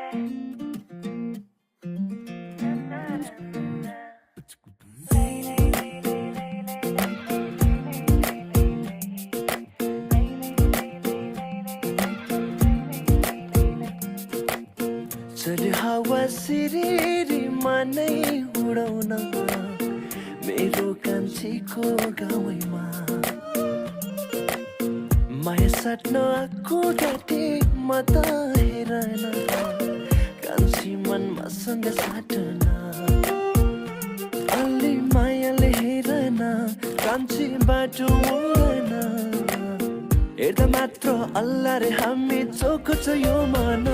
चल्यो हावा सिरिरीमा नै उडाउन मेरो कान्छीको गाउँमा माया साट्न आएको घाँटी म त हेरन कान्छी मन मसँग साटन अलि मायाले हेरन कान्छी बाटो मोडन हेर्दा मात्र अल्लाह रे हामी चोखो छ यो मन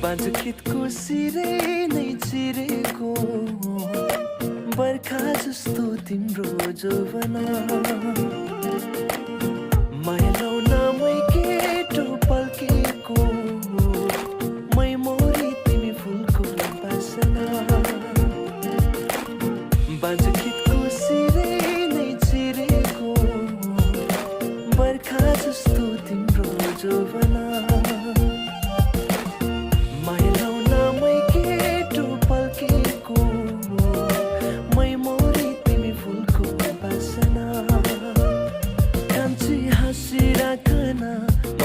बाजकितको सिरे नै चिरेको बर्खा जस्तो तिम्रो जौवना माया लाउन मै केटो पल्केको मै मोरी तिमी फुलको बासना बाजकितको सिरे नै चिरेको बर्खा जस्तो तिम्रो जौवना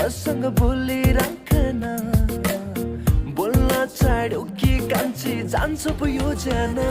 मसँग बोलिराखन बोल्न छाड्यो कि कान्छी जान्छ पो यो जना